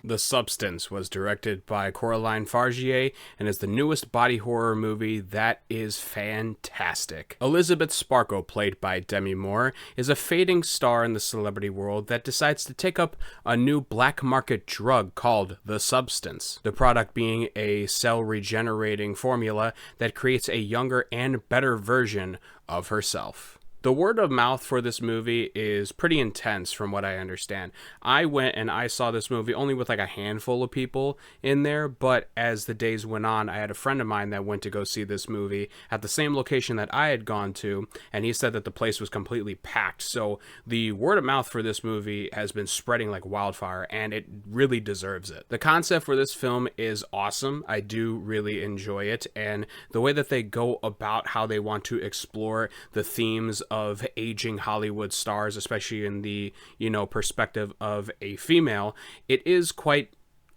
The Substance was directed by Coralie Fargeat and is the newest body horror movie that is fantastic. Elizabeth Sparkle, played by Demi, is a fading star in the celebrity world that decides to take up a new black market drug called The Substance, the product being a cell regenerating formula that creates a younger and better version of herself. The word of mouth for this movie is pretty intense from what I understand. I went and I saw this movie only with like a handful of people in there, but as the days went on, I had a friend of mine that went to go see this movie at the same location that I had gone to, and he said that the place was completely packed. So the word of mouth for this movie has been spreading like wildfire, and it really deserves it. The concept for this film is awesome. I do really enjoy it, and the way that they go about how they want to explore the themes of aging Hollywood stars, especially in the, perspective of a female, it is quite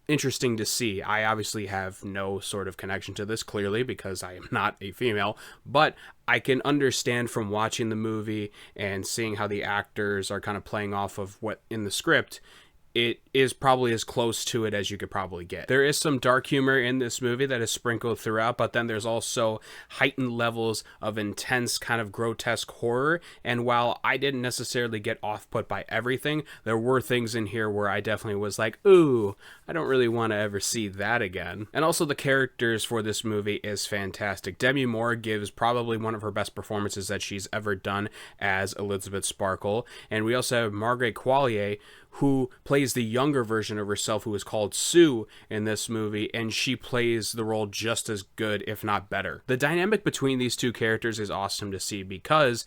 interesting to see. I obviously have no sort of connection to this, clearly, because I am not a female, but I can understand from watching the movie and seeing how the actors are kind of playing off of what in the script, it is probably as close to it as you could probably get. There is some dark humor in this movie that is sprinkled throughout, but then there's also heightened levels of intense kind of grotesque horror. And while I didn't necessarily get off-put by everything, there were things in here where I definitely was like, ooh, I don't really want to ever see that again. And also the characters for this movie is fantastic. Demi gives probably one of her best performances that she's ever done as Elizabeth Sparkle. And we also have Margaret Qualley, who plays the younger version of herself, who is called Sue in this movie, and she plays the role just as good, if not better. The dynamic between these two characters is awesome to see because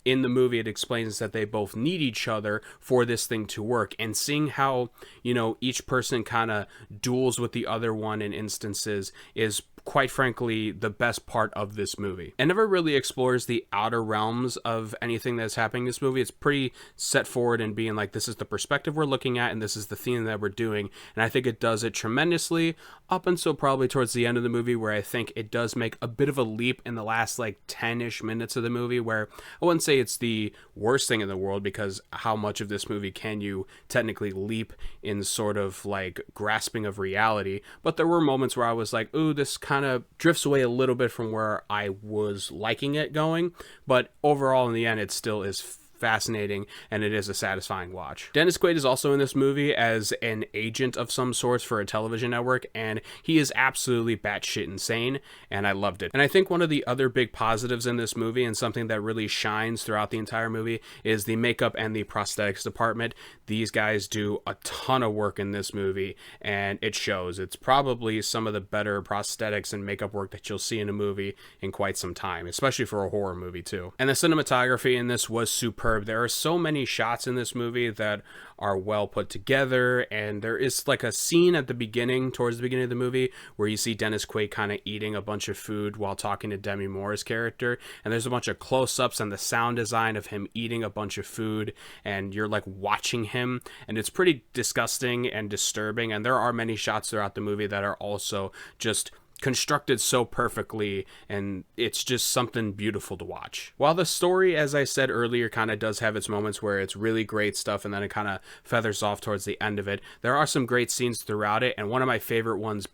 in the movie it explains that they both need each other for this thing to work, and seeing how, each person kind of duels with the other one in instances is quite frankly the best part of this movie. It never really explores the outer realms of anything that's happening in this movie. It's pretty set forward in being like, this is the perspective we're looking at and this is the theme that we're doing, and I think it does it tremendously up until probably towards the end of the movie, where I think it does make a bit of a leap in the last like 10-ish minutes of the movie, where I wouldn't say it's the worst thing in the world, because how much of this movie can you technically leap in sort of like grasping of reality, but there were moments where I was like, ooh, this kind of drifts away a little bit from where I was liking it going, but overall in the end it still is fascinating, and it is a satisfying watch. Dennis Quaid is also in this movie as an agent of some sorts for a television network, and he is absolutely batshit insane, and I loved it. And I think one of the other big positives in this movie, and something that really shines throughout the entire movie, is the makeup and the prosthetics department. These guys do a ton of work in this movie, and it shows. It's probably some of the better prosthetics and makeup work that you'll see in a movie in quite some time, especially for a horror movie too. And the cinematography in this was superb. There are so many shots in this movie that are well put together, and there is like a scene at the beginning, towards the beginning of the movie, where you see Dennis Quaid kind of eating a bunch of food while talking to Demi Moore's character, and there's a bunch of close-ups and the sound design of him eating a bunch of food, and you're like watching him, and it's pretty disgusting and disturbing. And there are many shots throughout the movie that are also just constructed so perfectly, and it's just something beautiful to watch. While the story, as I said earlier, kind of does have its moments where it's really great stuff and then it kind of feathers off towards the end of it, there are some great scenes throughout it, and one of my favorite ones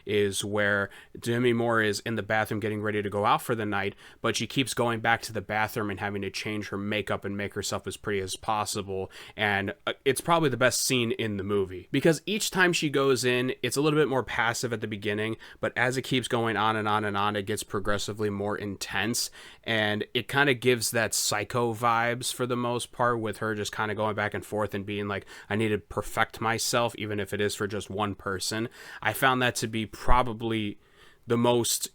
is where Demi Moore is in the bathroom getting ready to go out for the night, but she keeps going back to the bathroom and having to change her makeup and make herself as pretty as possible, and it's probably the best scene in the movie, because each time she goes in, it's a little bit more passive at the beginning, but as it keeps going on and on and on, it gets progressively more intense, and it kind of gives that Psycho vibes for the most part, with her just kind of going back and forth and being like, I need to perfect myself, even if it is for just one person. I found that to be probably the most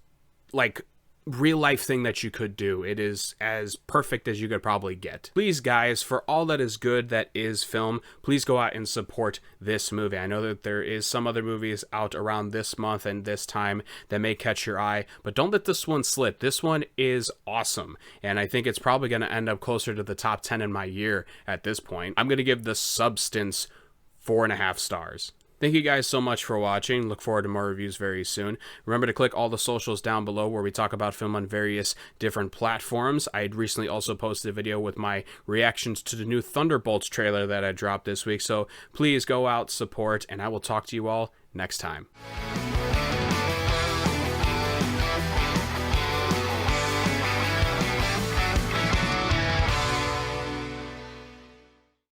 like real life thing that you could do. It is as perfect as you could probably get. Please guys, for all that is good that is film, please go out and support this movie. I know that there is some other movies out around this month and this time that may catch your eye, but don't let this one slip. This one is awesome, and I think it's probably going to end up closer to the top 10 in my year at this point. I'm going to give The Substance 4.5 stars. Thank you guys so much for watching. Look forward to more reviews very soon. Remember to click all the socials down below where we talk about film on various different platforms. I recently also posted a video with my reactions to the new Thunderbolts trailer that I dropped this week, so please go out, support, and I will talk to you all next time.